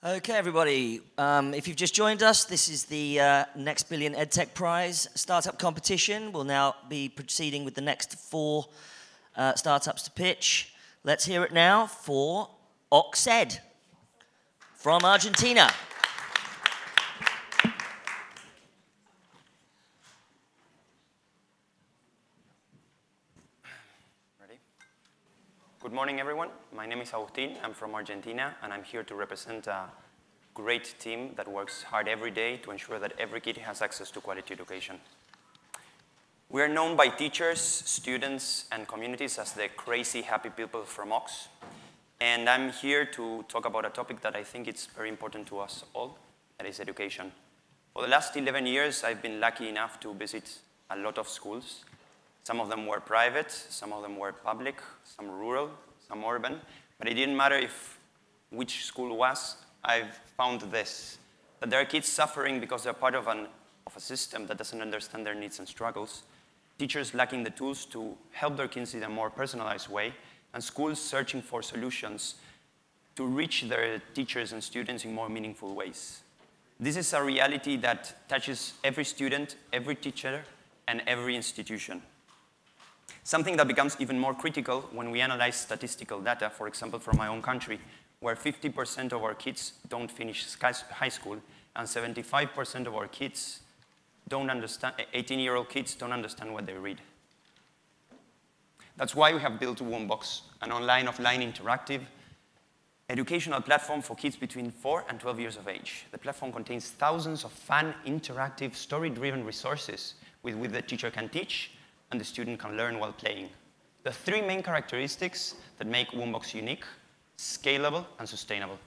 Okay, everybody. If you've just joined us, this is the Next Billion EdTech Prize startup competition. We'll now be proceeding with the next four startups to pitch. Let's hear it now for Oxed from Argentina. Good morning, everyone. My name is Agustin. I'm from Argentina, and I'm here to represent a great team that works hard every day to ensure that every kid has access to quality education. We are known by teachers, students, and communities as the crazy happy people from Ox. And I'm here to talk about a topic that I think is very important to us all, that is education. For the last 11 years, I've been lucky enough to visit a lot of schools. Some of them were private, some of them were public, some rural, some urban. But it didn't matter which school was, I've found this, that there are kids suffering because they're part of a system that doesn't understand their needs and struggles, teachers lacking the tools to help their kids in a more personalized way, and schools searching for solutions to reach their teachers and students in more meaningful ways. This is a reality that touches every student, every teacher, and every institution. Something that becomes even more critical when we analyze statistical data, for example, from my own country, where 50% of our kids don't finish high school, and 75% of our kids don't understand, 18-year-old kids don't understand what they read. That's why we have built Woombox, an online-offline interactive educational platform for kids between 4 and 12 years of age. The platform contains thousands of fun, interactive, story-driven resources with which the teacher can teach and the student can learn while playing. The three main characteristics that make Woombox unique: scalable and sustainable.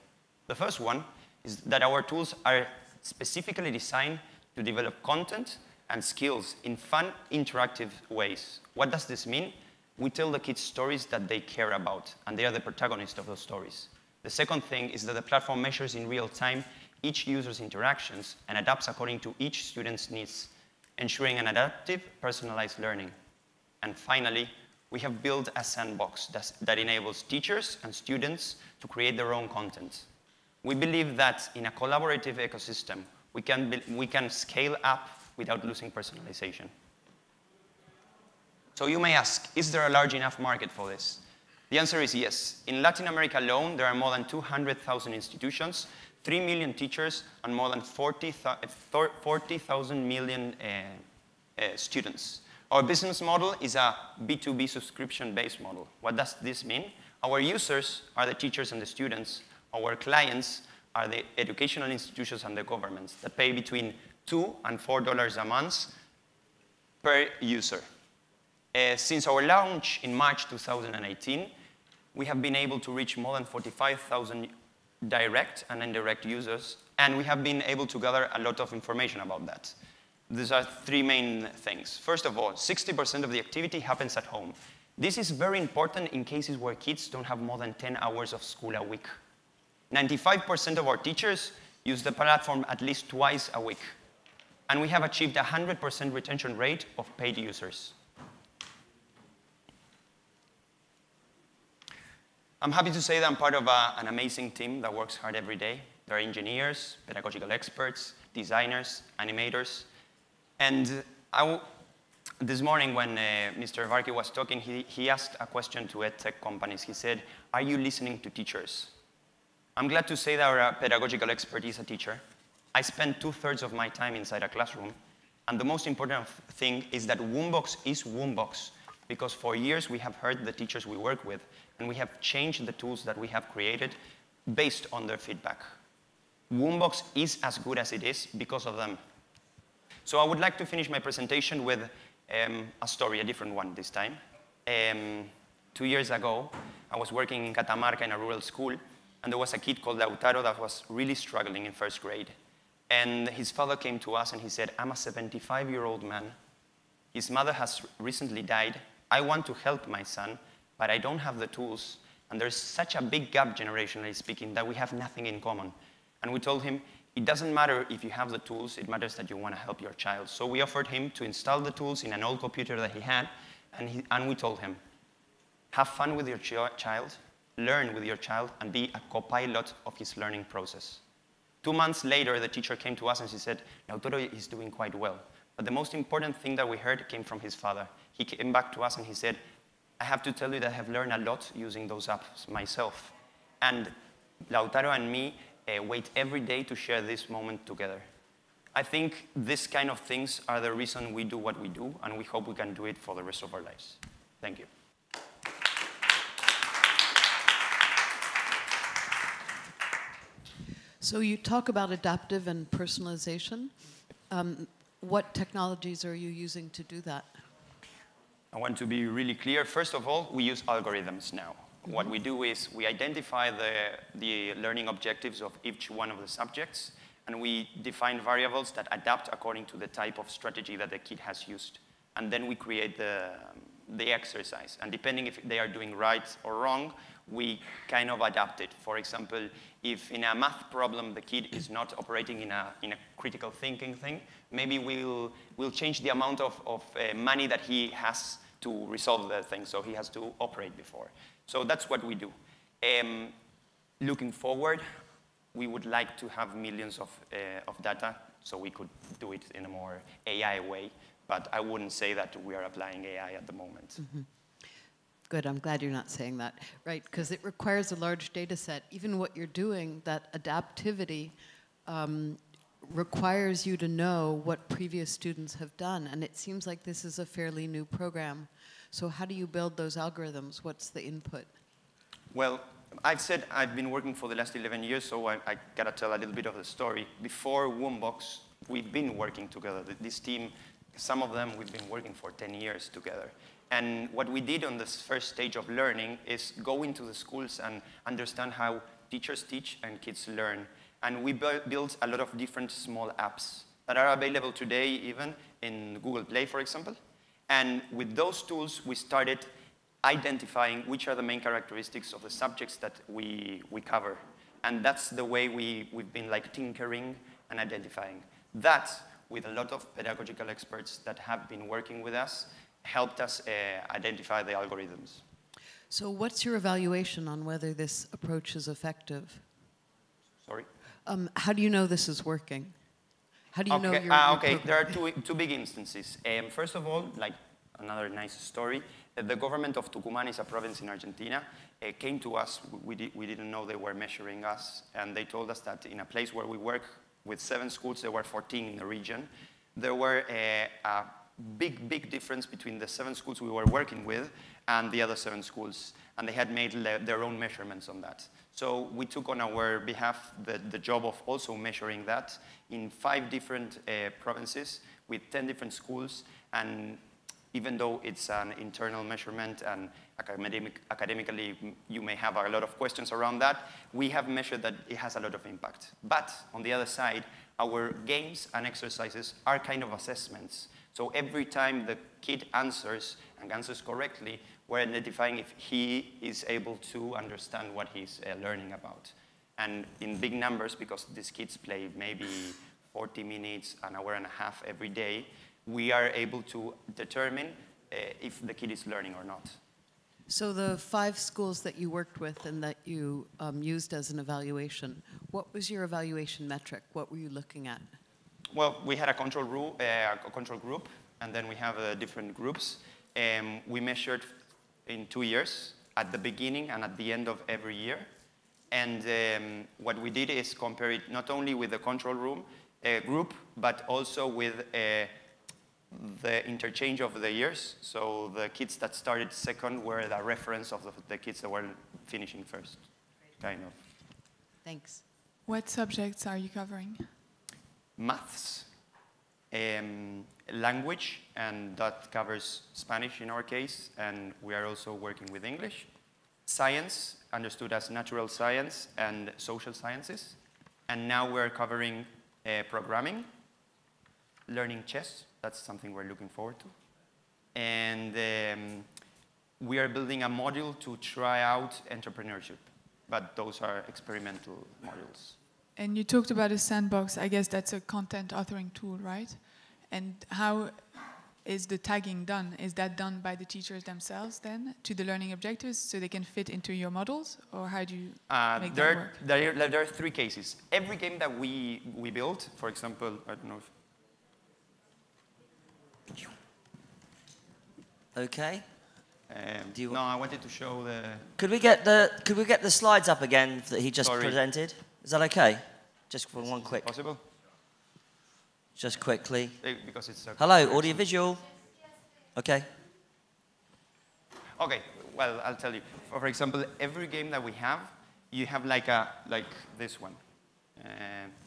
The first one is that our tools are specifically designed to develop content and skills in fun, interactive ways. What does this mean? We tell the kids stories that they care about, and they are the protagonists of those stories. The second thing is that the platform measures in real time each user's interactions and adapts according to each student's needs, ensuring an adaptive, personalized learning. And finally, we have built a sandbox that enables teachers and students to create their own content. We believe that in a collaborative ecosystem, we can scale up without losing personalization. So you may ask, is there a large enough market for this? The answer is yes. In Latin America alone, there are more than 200,000 institutions, 3 million teachers, and more than 40,000 million students. Our business model is a B2B subscription-based model. What does this mean? Our users are the teachers and the students. Our clients are the educational institutions and the governments that pay between $2 and $4 a month per user. Since our launch in March 2018, we have been able to reach more than 45,000 direct and indirect users, and we have been able to gather a lot of information about that. These are three main things. First of all, 60% of the activity happens at home. This is very important in cases where kids don't have more than 10 hours of school a week. 95% of our teachers use the platform at least twice a week. And we have achieved a 100% retention rate of paid users. I'm happy to say that I'm part of an amazing team that works hard every day. There are engineers, pedagogical experts, designers, animators. And this morning when Mr. Varkey was talking, he asked a question to EdTech companies. He said, are you listening to teachers? I'm glad to say that our pedagogical expert is a teacher. I spend 2/3 of my time inside a classroom. And the most important thing is that Woombox is Woombox, because for years we have heard the teachers we work with, and we have changed the tools that we have created based on their feedback. Woombox is as good as it is because of them. So I would like to finish my presentation with a story, a different one this time. 2 years ago, I was working in Catamarca in a rural school, and there was a kid called Lautaro that was really struggling in first grade. And his father came to us and he said, I'm a 75-year-old man. His mother has recently died. I want to help my son, but I don't have the tools. And there's such a big gap, generationally speaking, that we have nothing in common. And we told him, it doesn't matter if you have the tools, it matters that you want to help your child. So we offered him to install the tools in an old computer that he had, and we told him, have fun with your child, learn with your child and be a co-pilot of his learning process. 2 months later, the teacher came to us and she said, Lautaro is doing quite well. But the most important thing that we heard came from his father. He came back to us and he said, I have to tell you that I have learned a lot using those apps myself. And Lautaro and me wait every day to share this moment together. I think this kind of things are the reason we do what we do, and we hope we can do it for the rest of our lives. Thank you. So you talk about adaptive and personalization. What technologies are you using to do that? I want to be really clear. First of all, we use algorithms now. What we do is we identify the learning objectives of each one of the subjects, and we define variables that adapt according to the type of strategy that the kid has used. And then we create the exercise. And depending if they are doing right or wrong, we kind of adapt it. For example, if in a math problem the kid is not operating in a critical thinking thing, maybe we'll change the amount of money that he has to resolve the thing, so he has to operate before. So that's what we do. Looking forward, we would like to have millions of data so we could do it in a more AI way, but I wouldn't say that we are applying AI at the moment. Mm-hmm. Good, I'm glad you're not saying that, right? Because it requires a large data set. Even what you're doing, that adaptivity, requires you to know what previous students have done, and it seems like this is a fairly new program. So how do you build those algorithms? What's the input? Well, I've said I've been working for the last 11 years, so I gotta tell a little bit of the story. Before Woombox, we've been working together. This team, some of them we've been working for 10 years together. And what we did on this first stage of learning is go into the schools and understand how teachers teach and kids learn. And we built a lot of different small apps that are available today even in Google Play, for example. And with those tools, we started identifying which are the main characteristics of the subjects that we cover. And that's the way we've been like tinkering and identifying. That, with a lot of pedagogical experts that have been working with us, helped us identify the algorithms. So what's your evaluation on whether this approach is effective? Sorry? How do you know this is working? How do you know you're okay, there are two big instances. First of all, like another nice story, the government of Tucumán is a province in Argentina, came to us, we didn't know they were measuring us, and they told us that in a place where we work with 7 schools, there were 14 in the region. There were a big difference between the 7 schools we were working with and the other 7 schools, and they had made their own measurements on that. So we took on our behalf the job of also measuring that in 5 different provinces with 10 different schools, and even though it's an internal measurement and academically you may have a lot of questions around that, we have measured that it has a lot of impact. But on the other side, our games and exercises are kind of assessments. So every time the kid answers and answers correctly, we're identifying if he is able to understand what he's learning about. And in big numbers, because these kids play maybe 40 minutes, an hour and a half every day, we are able to determine if the kid is learning or not. So the 5 schools that you worked with and that you used as an evaluation, what was your evaluation metric? What were you looking at? Well, we had a control group, and then we have different groups. We measured in 2 years, at the beginning and at the end of every year. And what we did is compare it not only with the control group, but also with the interchange of the years. So the kids that started second were the reference of the kids that were finishing first, kind of. Thanks. What subjects are you covering? Maths, language, and that covers Spanish in our case, and we are also working with English. Science, understood as natural science and social sciences. And now we're covering programming, learning chess, that's something we're looking forward to. And we are building a module to try out entrepreneurship, but those are experimental modules. And you talked about a sandbox. I guess that's a content authoring tool, right? And how is the tagging done? Is that done by the teachers themselves then to the learning objectives so they can fit into your models? Or how do you make that work? There are three cases. Every game that we build, for example, I don't know if... Okay. No, I wanted to show the... Could we get the slides up again that he just presented? Is that okay? Just for one quick. Possible? Just quickly. Because it's Hello, audiovisual. Okay. Okay. Well, I'll tell you. For example, every game that we have, you have like this one.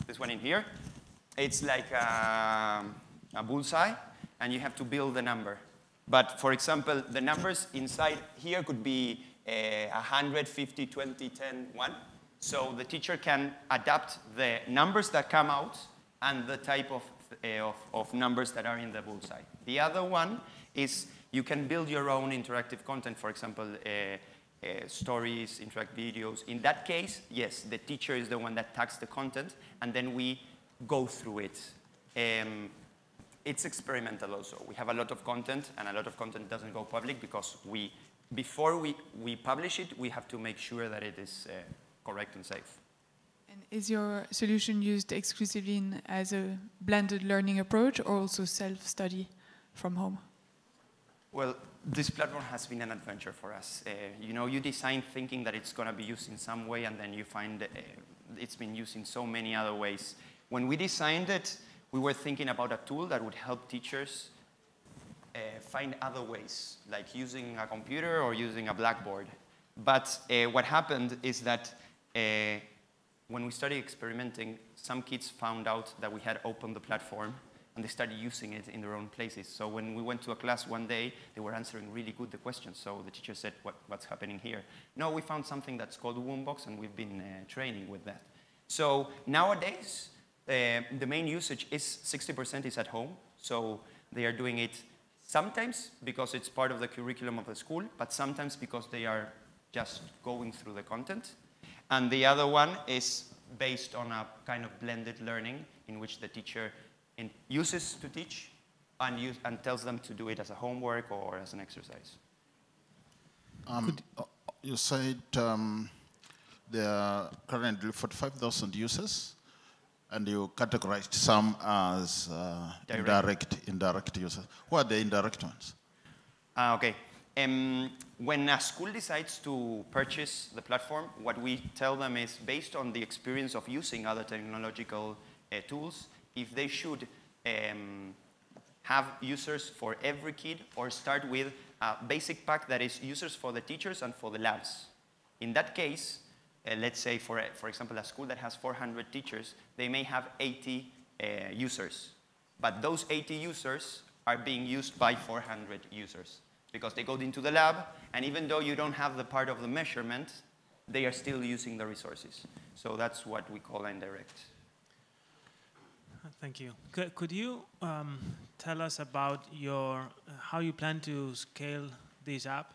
This one in here. It's like a bullseye, and you have to build a number. But for example, the numbers inside here could be 100, 50, 20, 10, 1. So the teacher can adapt the numbers that come out and the type of numbers that are in the bullseye. The other one is you can build your own interactive content, for example, stories, interact videos. In that case, yes, the teacher is the one that tags the content, and then we go through it. It's experimental also. We have a lot of content, and a lot of content doesn't go public because before we publish it, we have to make sure that it is correct and safe. And is your solution used exclusively as a blended learning approach or also self-study from home? Well, this platform has been an adventure for us. You design thinking that it's going to be used in some way, and then you find it's been used in so many other ways. When we designed it, we were thinking about a tool that would help teachers find other ways, like using a computer or using a blackboard. But what happened is that when we started experimenting, some kids found out that we had opened the platform, and they started using it in their own places. So when we went to a class one day, they were answering really good the questions. So the teacher said, what's happening here? No, we found something that's called Woombox, and we've been training with that. So nowadays, the main usage is 60% is at home. So they are doing it sometimes because it's part of the curriculum of the school, but sometimes because they are just going through the content. And the other one is based on a kind of blended learning in which the teacher uses to teach and tells them to do it as a homework or as an exercise. You said there are currently 45,000 users, and you categorized some as indirect users. Who are the indirect ones? Okay. When a school decides to purchase the platform, what we tell them is, based on the experience of using other technological tools, if they should have users for every kid or start with a basic pack that is users for the teachers and for the labs. In that case, let's say, for example, a school that has 400 teachers, they may have 80 users. But those 80 users are being used by 400 users because they go into the lab, and even though you don't have the part of the measurement, they are still using the resources. So that's what we call indirect. Thank you. Could you tell us about how you plan to scale this app?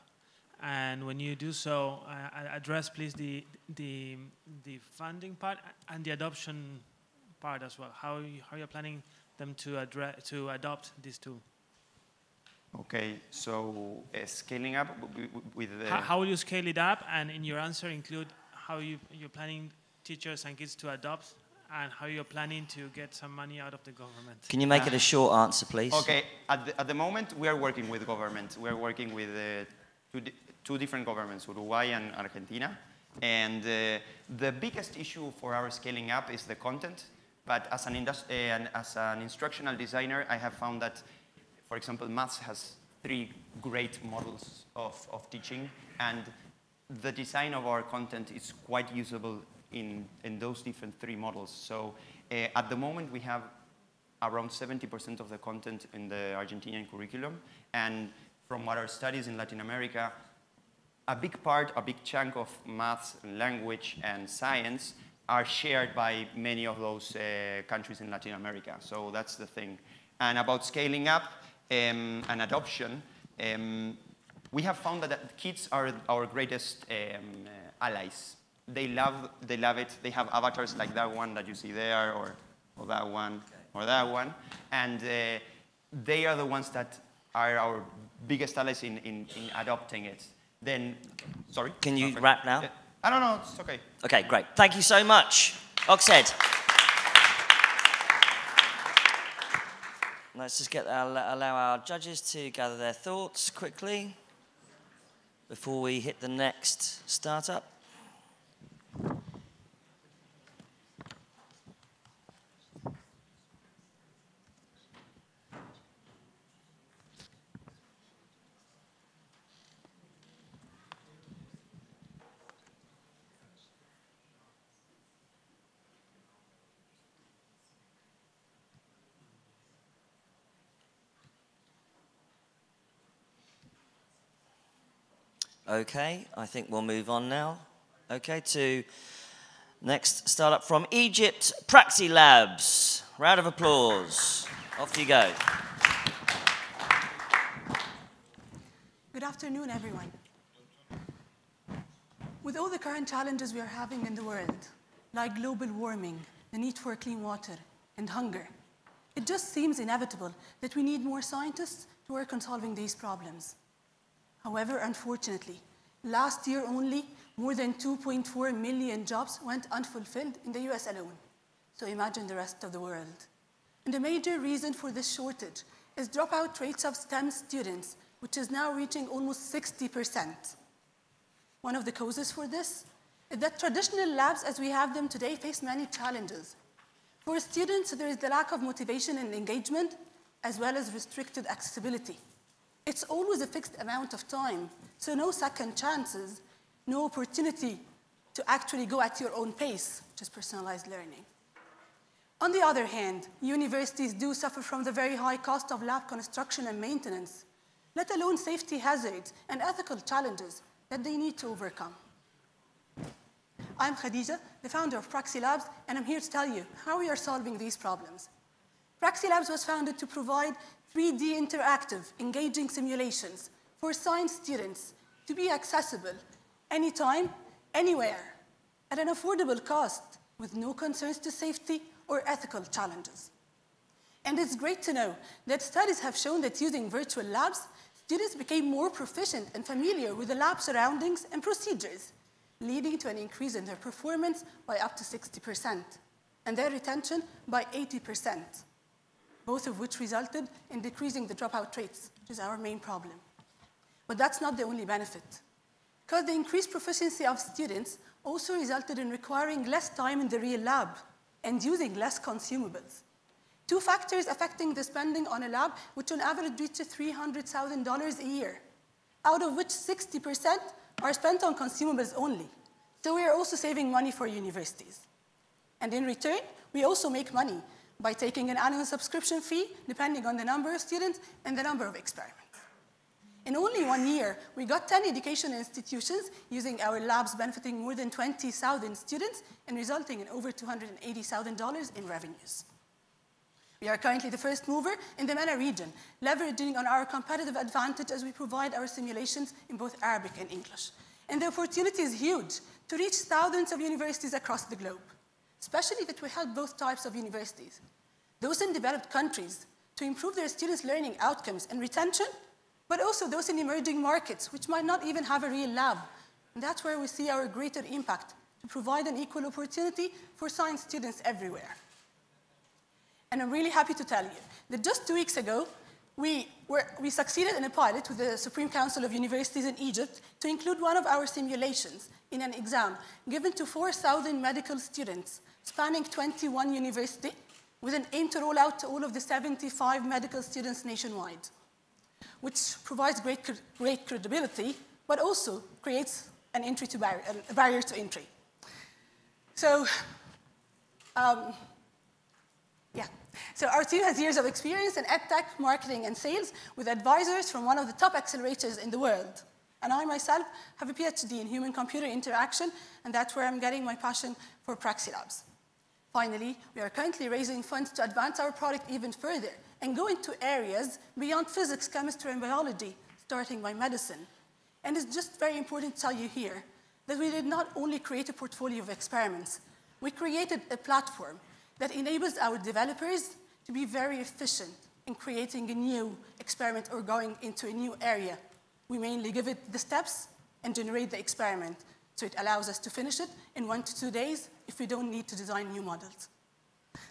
And when you do so, address please the funding part and the adoption part as well. How you're planning them to adopt this tool? Okay, so scaling up with the... How will you scale it up? And in your answer include how you're planning teachers and kids to adopt, and how you're planning to get some money out of the government. Can you make it a short answer, please? Okay, at the moment we are working with government. We are working with two different governments, Uruguay and Argentina. And the biggest issue for our scaling up is the content. But as an instructional designer, I have found that, for example, maths has 3 great models of teaching, and the design of our content is quite usable in those different 3 models. So at the moment, we have around 70% of the content in the Argentinian curriculum, and from what our studies in Latin America, a big chunk of maths and language and science are shared by many of those countries in Latin America. So that's the thing. And about scaling up and adoption, we have found that kids are our greatest allies. They love it. They have avatars like that one that you see there, or that one, or that one. And they are the ones that are our biggest allies in adopting it. Then, sorry? Can you wrap now? I don't know, it's okay. Okay, great. Thank you so much. Oxhead. Let's just allow our judges to gather their thoughts quickly before we hit the next startup. Okay, I think we'll move on now. Okay, to next startup from Egypt, Praxi Labs. Round of applause. Off you go. Good afternoon, everyone. With all the current challenges we are having in the world, like global warming, the need for clean water, and hunger, it just seems inevitable that we need more scientists to work on solving these problems. However, unfortunately, last year only, more than 2.4 million jobs went unfulfilled in the US alone. So imagine the rest of the world. And a major reason for this shortage is dropout rates of STEM students, which is now reaching almost 60%. One of the causes for this is that traditional labs as we have them today face many challenges. For students, there is the lack of motivation and engagement, as well as restricted accessibility. It's always a fixed amount of time, so no second chances, no opportunity to actually go at your own pace, which is personalized learning. On the other hand, universities do suffer from the very high cost of lab construction and maintenance, let alone safety hazards and ethical challenges that they need to overcome. I'm Khadija, the founder of Praxi Labs, and I'm here to tell you how we are solving these problems. Praxi Labs was founded to provide 3D interactive, engaging simulations for science students to be accessible anytime, anywhere, at an affordable cost, with no concerns to safety or ethical challenges. And it's great to know that studies have shown that using virtual labs, students became more proficient and familiar with the lab surroundings and procedures, leading to an increase in their performance by up to 60%, and their retention by 80%. Both of which resulted in decreasing the dropout rates, which is our main problem. But that's not the only benefit, because the increased proficiency of students also resulted in requiring less time in the real lab and using less consumables. Two factors affecting the spending on a lab, which on average reaches $300,000 a year, out of which 60% are spent on consumables only. So we are also saving money for universities. And in return, we also make money by taking an annual subscription fee, depending on the number of students and the number of experiments. In only 1 year, we got 10 education institutions using our labs, benefiting more than 20,000 students and resulting in over $280,000 in revenues. We are currently the first mover in the MENA region, leveraging on our competitive advantage as we provide our simulations in both Arabic and English. And the opportunity is huge to reach thousands of universities across the globe, especially that we help both types of universities. Those in developed countries to improve their students' learning outcomes and retention, but also those in emerging markets, which might not even have a real lab. And that's where we see our greater impact, to provide an equal opportunity for science students everywhere. And I'm really happy to tell you that just 2 weeks ago, we succeeded in a pilot with the Supreme Council of Universities in Egypt to include one of our simulations in an exam given to 4,000 medical students spanning 21 universities, with an aim to roll out to all of the 75 medical students nationwide, which provides great credibility, but also creates a barrier to entry. So, So our team has years of experience in EdTech, marketing, and sales with advisors from one of the top accelerators in the world. And I myself have a PhD in human-computer interaction, and that's where I'm getting my passion for Praxi Labs. Finally, we are currently raising funds to advance our product even further and go into areas beyond physics, chemistry, and biology, starting by medicine. And it's just very important to tell you here that we did not only create a portfolio of experiments, we created a platform that enables our developers to be very efficient in creating a new experiment or going into a new area. We mainly give it the steps and generate the experiment. So it allows us to finish it in 1 to 2 days if we don't need to design new models.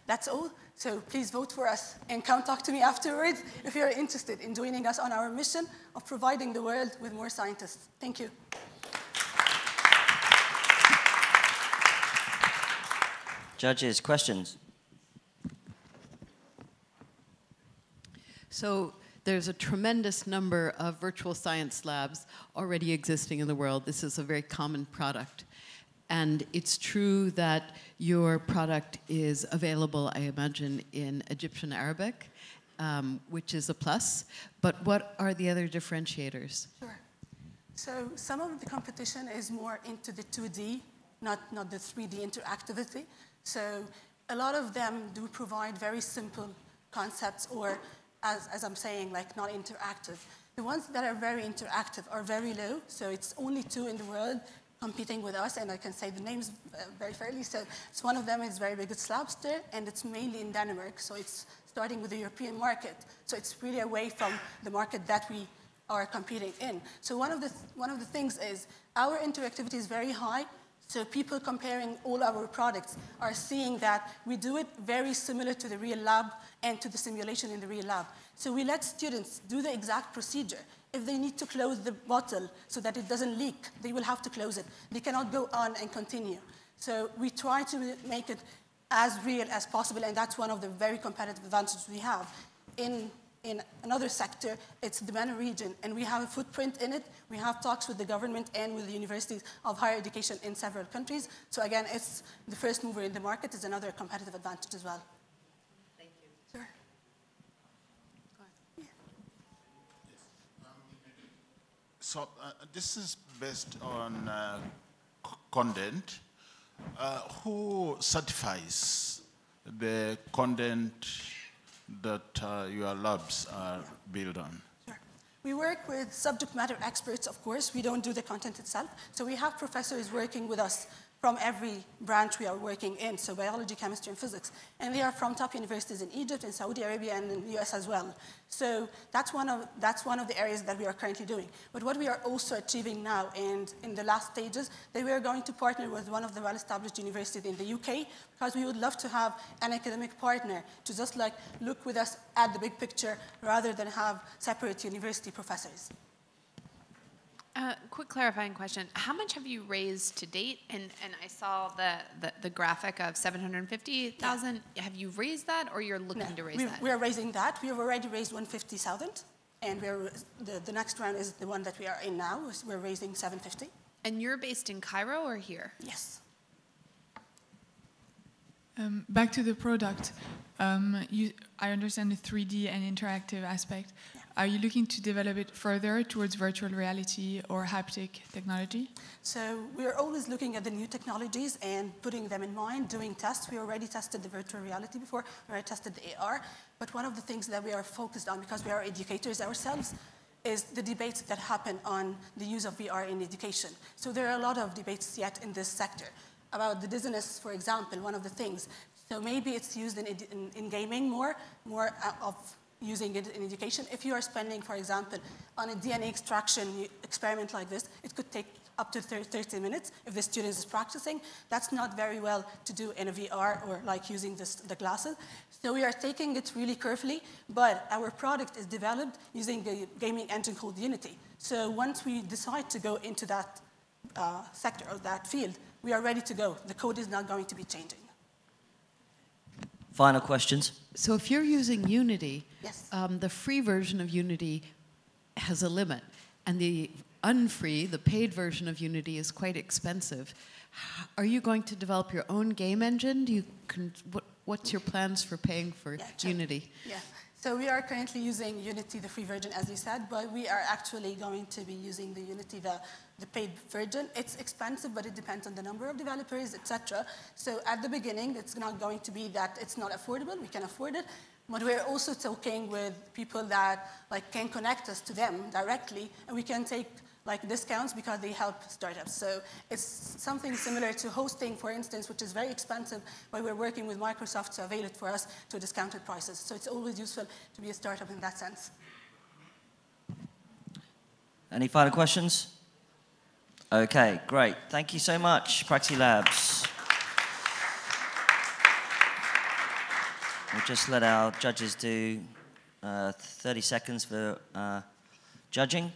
That's all. So please vote for us and come talk to me afterwards if you're interested in joining us on our mission of providing the world with more scientists. Thank you. Judges, questions? So there's a tremendous number of virtual science labs already existing in the world. This is a very common product. And it's true that your product is available, I imagine, in Egyptian Arabic, which is a plus. But what are the other differentiators? Sure. So some of the competition is more into the 2D, not the 3D interactivity. So a lot of them do provide very simple concepts or, as I'm saying, like not interactive. The ones that are very interactive are very low. So it's only 2 in the world competing with us, and I can say the names very fairly. So one of them is very big, it's Slabster, and it's mainly in Denmark. So it's starting with the European market. So it's really away from the market that we are competing in. So one of the things is our interactivity is very high. So people comparing all our products are seeing that we do it very similar to the real lab and to the simulation in the real lab. So we let students do the exact procedure. If they need to close the bottle so that it doesn't leak, they will have to close it. They cannot go on and continue. So we try to make it as real as possible, and that's one of the very competitive advantages we have. In another sector, it's the MENA region, and we have a footprint in it. We have talks with the government and with the universities of higher education in several countries. So again, it's the first mover in the market is another competitive advantage as well. Thank you. Sure. Yeah. So this is based on content. Who certifies the content that your labs are built on? Sure. We work with subject matter experts, of course. We don't do the content itself. So we have professors working with us from every branch we are working in, so biology, chemistry, and physics. And they are from top universities in Egypt, in Saudi Arabia, and in the US as well. So that's one of the areas that we are currently doing. But what we are also achieving now, and in the last stages, that we are going to partner with one of the well-established universities in the UK, because we would love to have an academic partner to just like look with us at the big picture rather than have separate university professors. Quick clarifying question. How much have you raised to date? And I saw the graphic of 750,000. Yeah. Have you raised that, or you're looking to raise that? We are raising that. We have already raised 150,000, and the next round is the one that we are in now. We're raising 750. And you're based in Cairo or here? Yes. Back to the product. I understand the 3D and interactive aspect. Yeah. Are you looking to develop it further towards virtual reality or haptic technology? So we are always looking at the new technologies and putting them in mind, doing tests. We already tested the virtual reality before. We already tested the AR. But one of the things that we are focused on, because we are educators ourselves, is the debates that happen on the use of VR in education. So there are a lot of debates yet in this sector about the dizziness, for example, one of the things. So maybe it's used in gaming more of using it in education. If you are spending, for example, on a DNA extraction experiment like this, it could take up to 30 minutes if the student is practicing. That's not very well to do in a VR or like using the glasses. So we are taking it really carefully, but our product is developed using a gaming engine called Unity. So once we decide to go into that sector or that field, we are ready to go. The code is not going to be changing. Final questions? So if you're using Unity, yes. The free version of Unity has a limit, and the unfree, the paid version of Unity is quite expensive. Are you going to develop your own game engine? What's your plans for paying for Unity? Yeah. So we are currently using Unity, the free version, as you said, but we are actually going to be using the Unity, the paid version. It's expensive, but it depends on the number of developers, etc. So at the beginning, it's not going to be that it's not affordable. We can afford it. But we're also talking with people that can connect us to them directly, and we can take like discounts because they help startups. So it's something similar to hosting, for instance, which is very expensive, but we're working with Microsoft to avail it for us to discounted prices. So it's always useful to be a startup in that sense. Any final questions? Okay, great. Thank you so much, Praxi Labs. We'll just let our judges do 30 seconds for judging.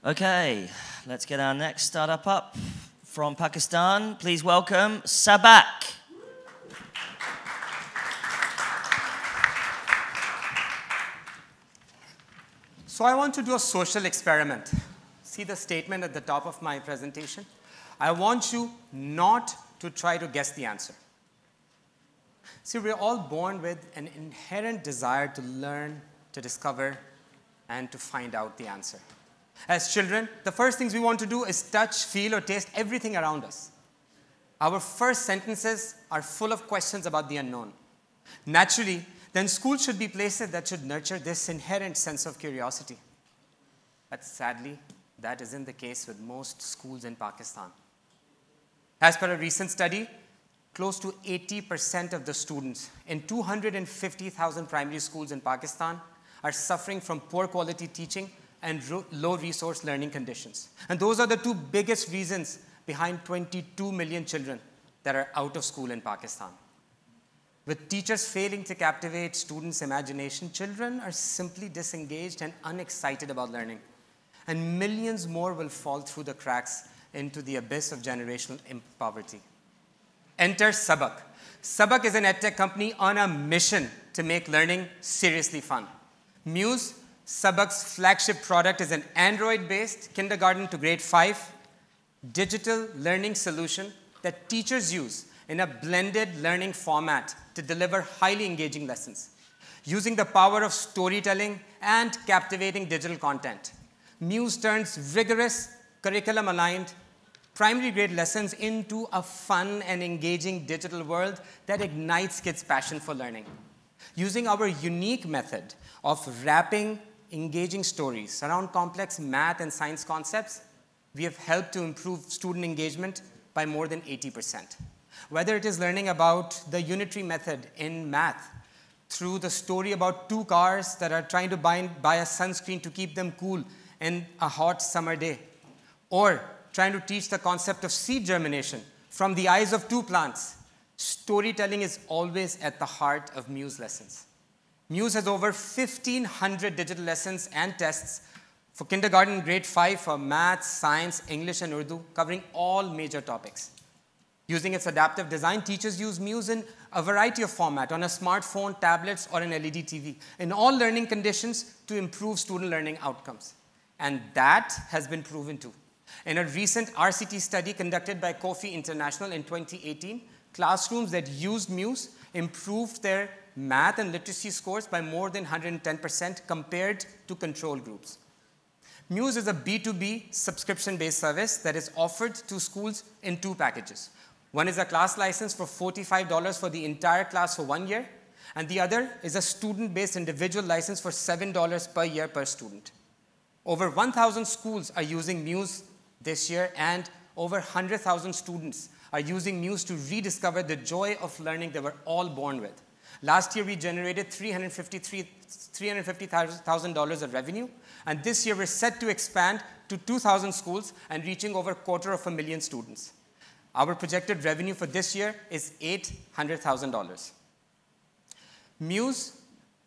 Okay, let's get our next startup up from Pakistan. Please welcome Sabak. So I want to do a social experiment. See the statement at the top of my presentation? I want you not to try to guess the answer. See, we're all born with an inherent desire to learn, to discover, and to find out the answer. As children, the first things we want to do is touch, feel, or taste everything around us. Our first sentences are full of questions about the unknown. Naturally, then school should be places that should nurture this inherent sense of curiosity. But sadly, that isn't the case with most schools in Pakistan. As per a recent study, close to 80% of the students in 250,000 primary schools in Pakistan are suffering from poor quality teaching and low resource learning conditions. And those are the two biggest reasons behind 22 million children that are out of school in Pakistan. With teachers failing to captivate students' imagination, children are simply disengaged and unexcited about learning. And millions more will fall through the cracks into the abyss of generational poverty. Enter Sabak. Sabak is an edtech company on a mission to make learning seriously fun. Muse, Sabak's flagship product, is an Android-based kindergarten to grade 5 digital learning solution that teachers use in a blended learning format to deliver highly engaging lessons. Using the power of storytelling and captivating digital content, Muse turns rigorous, curriculum-aligned, primary grade lessons into a fun and engaging digital world that ignites kids' passion for learning. Using our unique method of wrapping engaging stories around complex math and science concepts, we have helped to improve student engagement by more than 80%. Whether it is learning about the unitary method in math, through the story about two cars that are trying to buy a sunscreen to keep them cool in a hot summer day, or trying to teach the concept of seed germination from the eyes of two plants, storytelling is always at the heart of Muse lessons. Muse has over 1,500 digital lessons and tests for kindergarten and grade 5 for math, science, English, and Urdu, covering all major topics. Using its adaptive design, teachers use Muse in a variety of formats on a smartphone, tablets, or an LED TV, in all learning conditions to improve student learning outcomes. And that has been proven too. In a recent RCT study conducted by Kofi International in 2018, classrooms that used Muse improved their math and literacy scores by more than 110% compared to control groups. Muse is a B2B subscription-based service that is offered to schools in two packages. One is a class license for $45 for the entire class for 1 year, and the other is a student-based individual license for $7 per year per student. Over 1,000 schools are using Muse this year, and over 100,000 students are using Muse to rediscover the joy of learning they were all born with. Last year, we generated $350,000 of revenue, and this year we're set to expand to 2,000 schools and reaching over 250,000 students. Our projected revenue for this year is $800,000. Muse,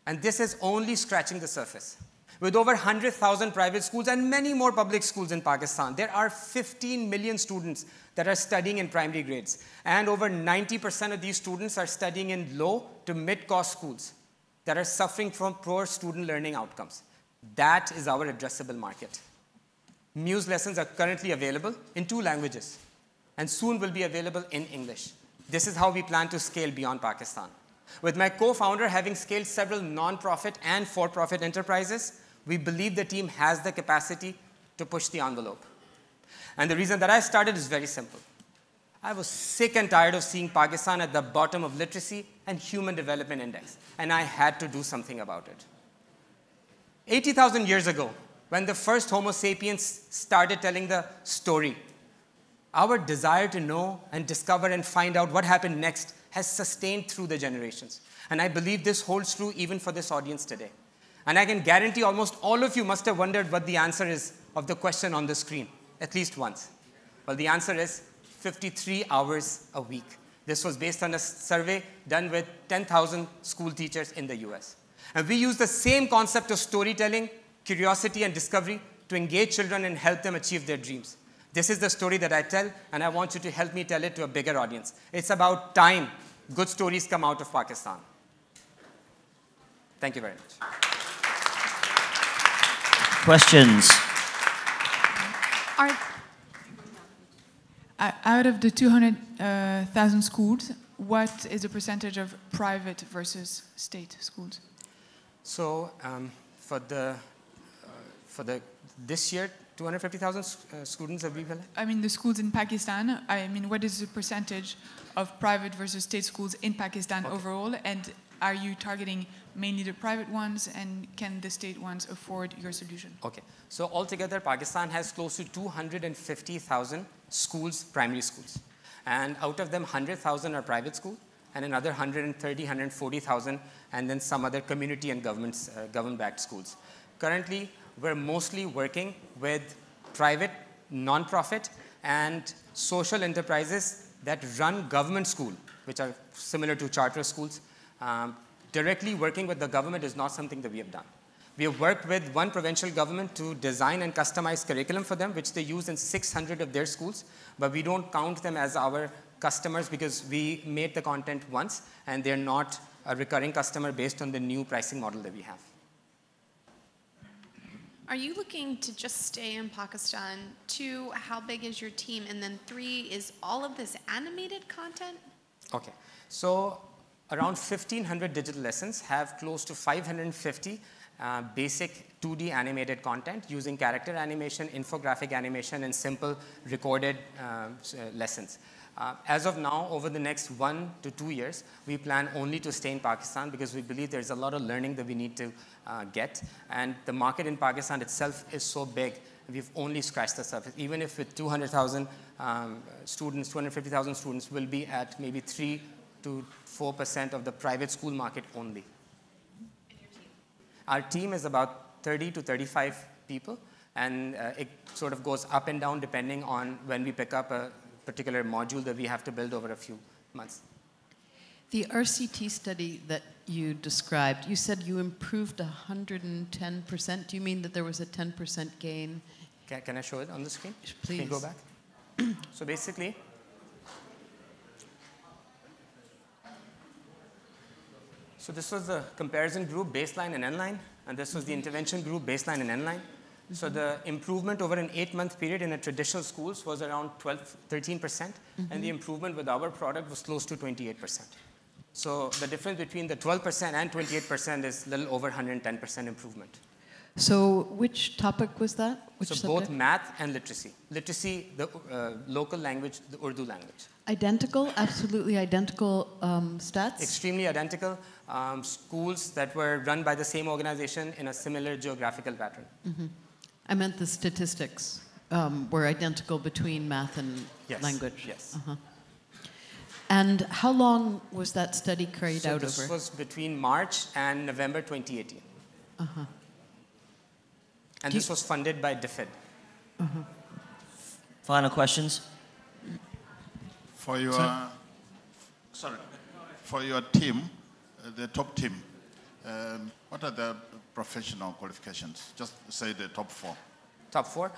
and this is only scratching the surface. With over 100,000 private schools and many more public schools in Pakistan, there are 15 million students that are studying in primary grades. And over 90% of these students are studying in low to mid-cost schools that are suffering from poor student learning outcomes. That is our addressable market. Muse lessons are currently available in 2 languages and soon will be available in English. This is how we plan to scale beyond Pakistan. With my co-founder having scaled several non-profit and for-profit enterprises, we believe the team has the capacity to push the envelope. And the reason that I started is very simple. I was sick and tired of seeing Pakistan at the bottom of literacy and human development index, and I had to do something about it. 80,000 years ago, when the first Homo sapiens started telling the story, our desire to know and discover and find out what happened next has sustained through the generations. And I believe this holds true even for this audience today. And I can guarantee almost all of you must have wondered what the answer is of the question on the screen, at least once. Well, the answer is 53 hours a week. This was based on a survey done with 10,000 school teachers in the US. And we use the same concept of storytelling, curiosity, and discovery to engage children and help them achieve their dreams. This is the story that I tell, and I want you to help me tell it to a bigger audience. It's about time good stories come out of Pakistan. Thank you very much. Questions? Out of the 200,000 schools, what is the percentage of private versus state schools? So for this year, 250,000 students have been. I mean, the schools in Pakistan. I mean, what is the percentage of private versus state schools in Pakistan overall? And are you targeting mainly the private ones? And can the state ones afford your solution? Okay. So altogether, Pakistan has close to 250,000 schools, primary schools. And out of them, 100,000 are private schools, and another 130, 140,000, and then some other community and government-backed schools. Currently, we're mostly working with private, non-profit, and social enterprises that run government schools, which are similar to charter schools. Directly working with the government is not something that we have done. We have worked with one provincial government to design and customize curriculum for them, which they use in 600 of their schools, but we don't count them as our customers because we made the content once, and they're not a recurring customer based on the new pricing model that we have. Are you looking to just stay in Pakistan? 2, how big is your team? And then 3, is all of this animated content? Okay. So around 1,500 digital lessons have close to 550 basic 2D animated content using character animation, infographic animation, and simple recorded lessons. As of now, over the next 1 to 2 years, we plan only to stay in Pakistan because we believe there's a lot of learning that we need to get. And the market in Pakistan itself is so big, we've only scratched the surface. Even if with 200,000 students, 250,000 students, will be at maybe 3 to 4% of the private school market only. And your team? Our team is about 30 to 35 people, and it sort of goes up and down depending on when we pick up a particular module that we have to build over a few months. The RCT study that you described, you said you improved 110%. Do you mean that there was a 10% gain? Can I show it on the screen? Please. Can you go back? So basically, so this was the comparison group, baseline and endline, and this was the intervention group, baseline and endline. So the improvement over an 8-month period in a traditional schools was around 13%, and the improvement with our product was close to 28%. So the difference between the 12% and 28% is a little over 110% improvement. So which topic was that? Which so subject? Both math and literacy. Literacy, the local language, the Urdu language. Identical, absolutely identical stats? Extremely identical. Schools that were run by the same organization in a similar geographical pattern. I meant the statistics were identical between math and language. Yes. And how long was that study carried out over? This was between March and November 2018. And this was funded by DFID. Final questions? For your, for your team, the top team, What are the professional qualifications? Just say the top 4. Top 4.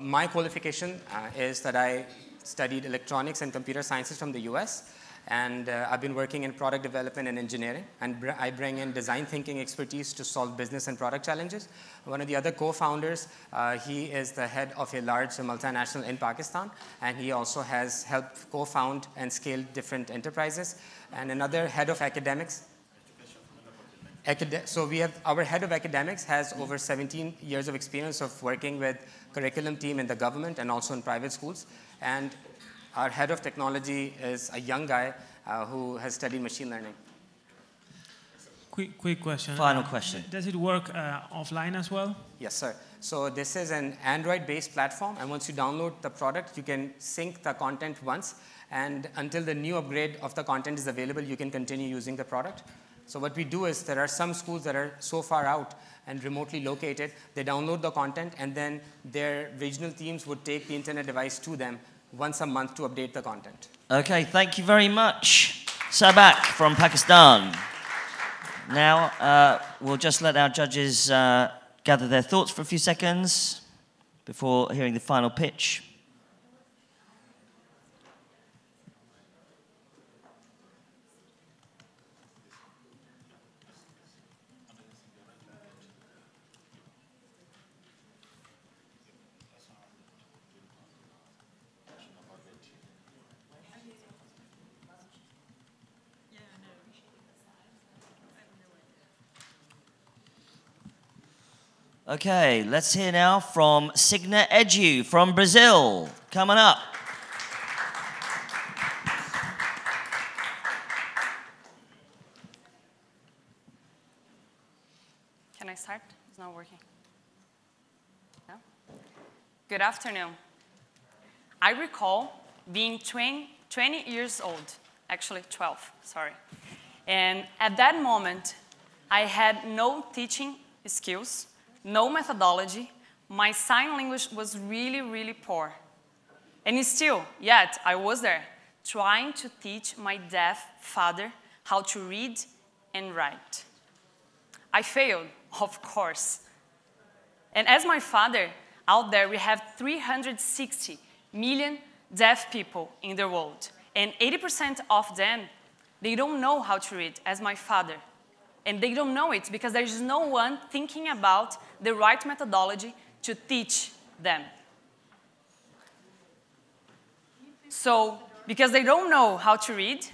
My qualification is that I studied electronics and computer sciences from the US. And I've been working in product development and engineering. And I bring in design thinking expertise to solve business and product challenges. One of the other co-founders, he is the head of a large multinational in Pakistan. And he also has helped co-found and scale different enterprises. And another head of academics. So we have, our head of academics has over 17 years of experience of working with curriculum team in the government and also in private schools. And our head of technology is a young guy who has studied machine learning. Quick question. Final question. Does it work offline as well? Yes, sir. So this is an Android-based platform, and once you download the product, you can sync the content once, and until the new upgrade of the content is available, you can continue using the product. So what we do is there are some schools that are so far out and remotely located, they download the content, and then their regional teams would take the internet device to them once a month to update the content. Okay, thank you very much. Sabak from Pakistan. Now, we'll just let our judges gather their thoughts for a few seconds before hearing the final pitch. Okay, let's hear now from Signa Edu from Brazil. Coming up. Can I start? It's not working. No? Good afternoon. I recall being 20 years old, actually 12, sorry. And at that moment, I had no teaching skills, no methodology. My sign language was really, really poor. And still, yet, I was there, trying to teach my deaf father how to read and write. I failed, of course. And as my father, out there, we have 360 million deaf people in the world. And 80% of them, they don't know how to read, as my father. And they don't know it because there is no one thinking about the right methodology to teach them. So, because they don't know how to read,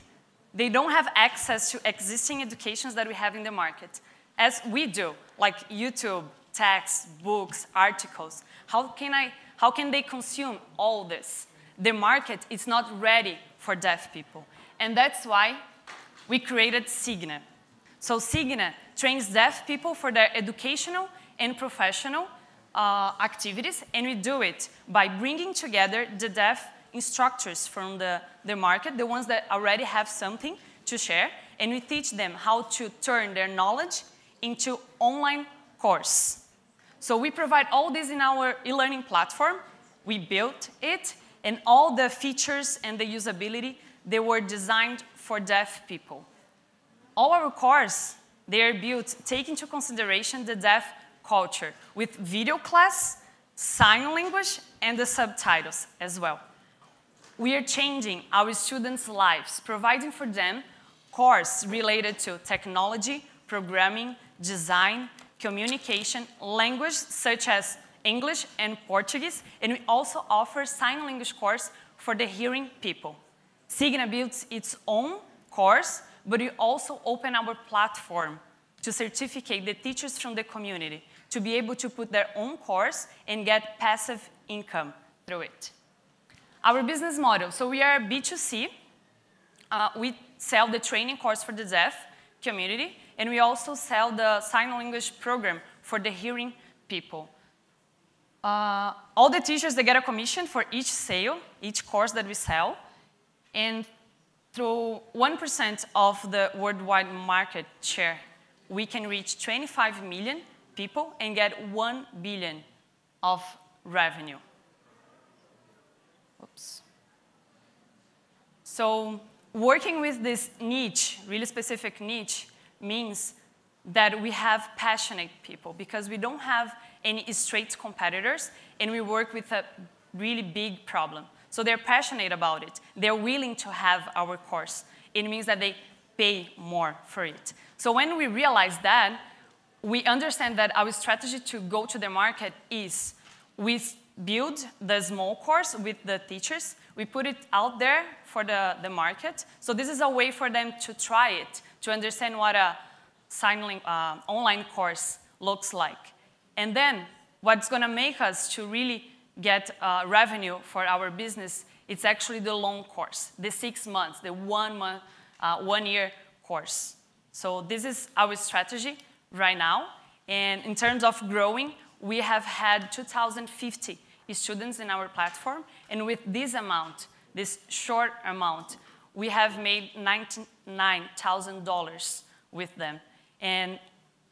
they don't have access to existing educations that we have in the market, as we do, like YouTube, texts, books, articles. How can they consume all this? The market is not ready for deaf people. And that's why we created Signa. So Signa trains deaf people for their educational and professional activities, and we do it by bringing together the deaf instructors from the market, the ones that already have something to share, and we teach them how to turn their knowledge into online course. So we provide all this in our e-learning platform. We built it, and all the features and the usability, they were designed for deaf people. All our courses, they are built taking into consideration the deaf culture with video class, sign language, and the subtitles as well. We are changing our students' lives, providing for them courses related to technology, programming, design, communication, language such as English and Portuguese, and we also offer sign language course for the hearing people. Signa builds its own course, but we also open our platform to certificate the teachers from the community to be able to put their own course and get passive income through it. Our business model, so we are B2C. We sell the training course for the deaf community, and we also sell the sign language program for the hearing people. All the teachers, they get a commission for each sale, each course that we sell, and through 1% of the worldwide market share, we can reach 25 million people and get 1 billion of revenue. Oops. So working with this niche, really specific niche, means that we have passionate people, because we don't have any straight competitors, and we work with a really big problem. So they're passionate about it. They're willing to have our course. It means that they pay more for it. So when we realize that, we understand that our strategy to go to the market is we build the small course with the teachers. We put it out there for the market. So this is a way for them to try it, to understand what a online course looks like. And then what's going to make us to really get revenue for our business, it's actually the long course, the 6 months, the 1 year course. So this is our strategy right now. And in terms of growing, we have had 2,050 students in our platform. And with this amount, this short amount, we have made $99,000 with them. And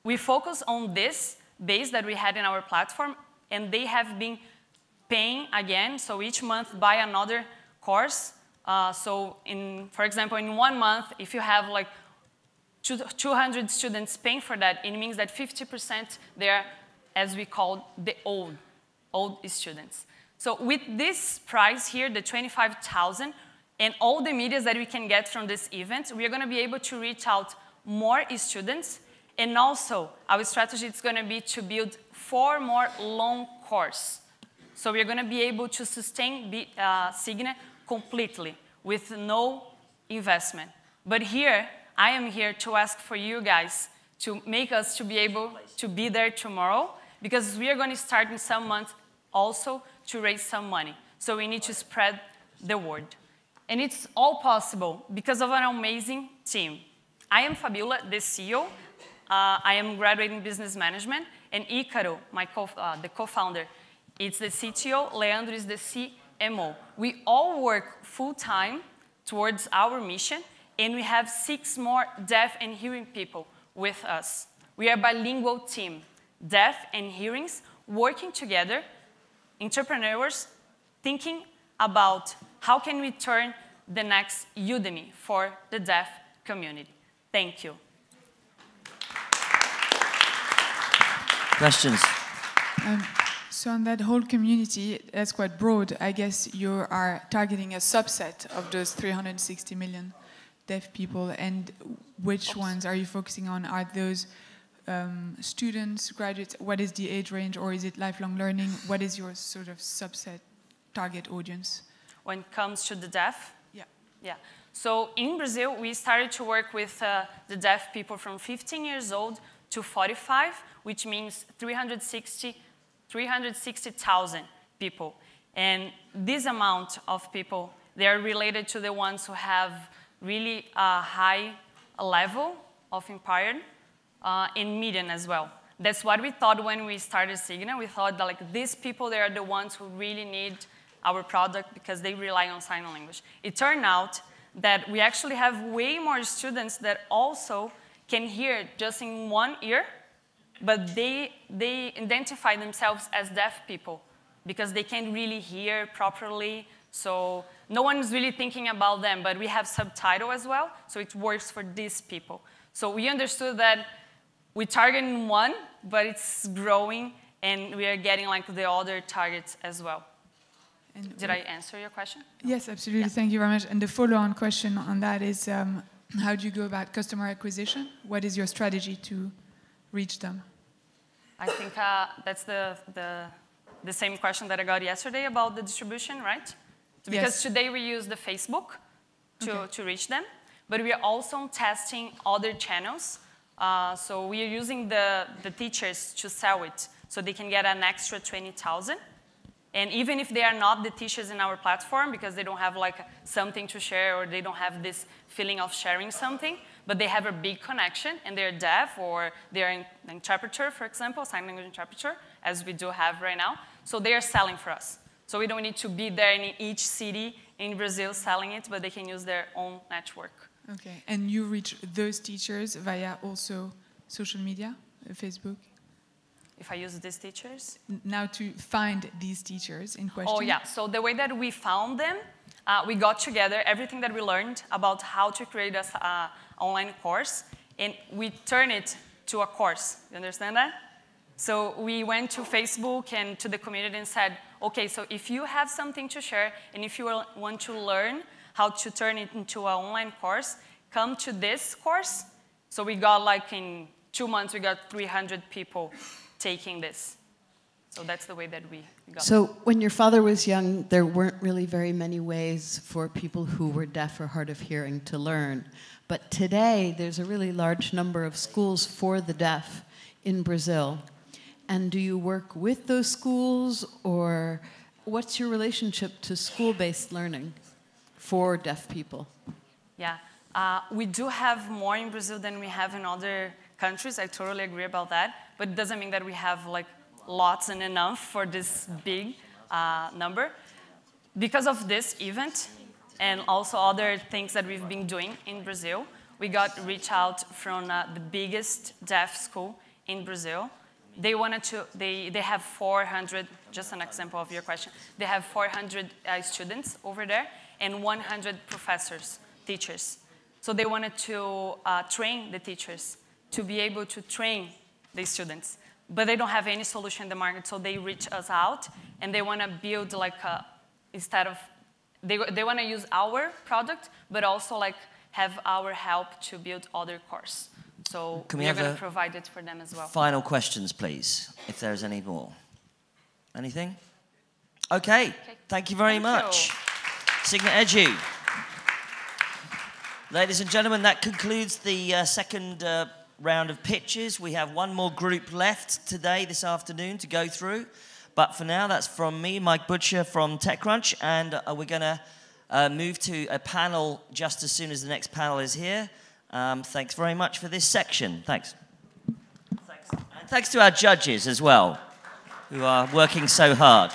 we focus on this base that we had in our platform, and they have been paying again, so each month buy another course. So for example, in 1 month, if you have like 200 students paying for that, it means that 50% they're, as we call, the old students. So with this price here, the 25,000, and all the media that we can get from this event, we are going to be able to reach out more students. And also, our strategy is going to be to build 4 more long courses. So we're going to be able to sustain Signa completely with no investment. But here, I am here to ask for you guys to make us to be able to be there tomorrow, because we are going to start in some months also to raise some money. So we need to spread the word. And it's all possible because of an amazing team. I am Fabiola, the CEO. I am graduating business management. And Ícaro, the co-founder, it's the CTO. Leandro is the CMO. We all work full-time towards our mission, and we have 6 more deaf and hearing people with us. We are a bilingual team, deaf and hearings, working together, entrepreneurs thinking about how can we turn the next Udemy for the deaf community. Thank you. Questions? So on that whole community, that's quite broad. I guess you are targeting a subset of those 360 million deaf people. And which ones are you focusing on? Are those students, graduates? What is the age range, or is it lifelong learning? What is your sort of subset target audience? When it comes to the deaf? Yeah. Yeah. So in Brazil, we started to work with the deaf people from 15 years old to 45, which means 360,000 people. And this amount of people, they are related to the ones who have really a high level of impaired in median as well. That's what we thought when we started Signa. We thought that like these people, they are the ones who really need our product because they rely on sign language. It turned out that we actually have way more students that also can hear just in one ear, but they identify themselves as deaf people because they can't really hear properly. So no one is really thinking about them, but we have subtitle as well, so it works for these people. So we understood that we target one, but it's growing, and we are getting like the other targets as well. And did I answer your question? Yes, absolutely. Yeah. Thank you very much. And the follow-on question on that is, how do you go about customer acquisition? What is your strategy to reach them? I think that's the same question that I got yesterday about the distribution, right? Because yes. Today we use the Facebook to reach them, but we are also testing other channels. So we are using the teachers to sell it, so they can get an extra 20,000. And even if they are not the teachers in our platform, because they don't have like something to share, or they don't have this feeling of sharing something, but they have a big connection, and they're deaf, or they're an interpreter, for example, sign language interpreter, as we do have right now. So they are selling for us. So we don't need to be there in each city in Brazil selling it, but they can use their own network. Okay, and you reach those teachers via also social media, Facebook? If I use these teachers? Now to find these teachers in question. Oh yeah, so the way that we found them, we got together everything that we learned about how to create an online course, and we turn it to a course. You understand that? So we went to Facebook and to the community and said, okay, so if you have something to share and if you want to learn how to turn it into an online course, come to this course. So we got like in 2 months, we got 300 people taking this. So that's the way that we got. So when your father was young, there weren't really very many ways for people who were deaf or hard of hearing to learn. But today, there's a really large number of schools for the deaf in Brazil. And do you work with those schools, or what's your relationship to school-based learning for deaf people? Yeah, we do have more in Brazil than we have in other countries. I totally agree about that. But it doesn't mean that we have like lots and enough for this big number. Because of this event and also other things that we've been doing in Brazil, we got reach out from the biggest deaf school in Brazil. They wanted to, they have 400, just an example of your question, they have 400 students over there and 100 professors, teachers. So they wanted to train the teachers to be able to train the students. But they don't have any solution in the market, so they reach us out and they want to build like a, instead of, they want to use our product, but also like have our help to build other courses. So we're going to provide it for them as well. Final questions, please, if there's any more. Anything? Okay. Thank you very much. Signet Edu. Ladies and gentlemen, that concludes the second round of pitches. We have one more group left today, this afternoon, to go through. But for now, that's from me, Mike Butcher from TechCrunch, and we're going to move to a panel just as soon as the next panel is here. Thanks very much for this section. Thanks. And thanks to our judges as well, who are working so hard.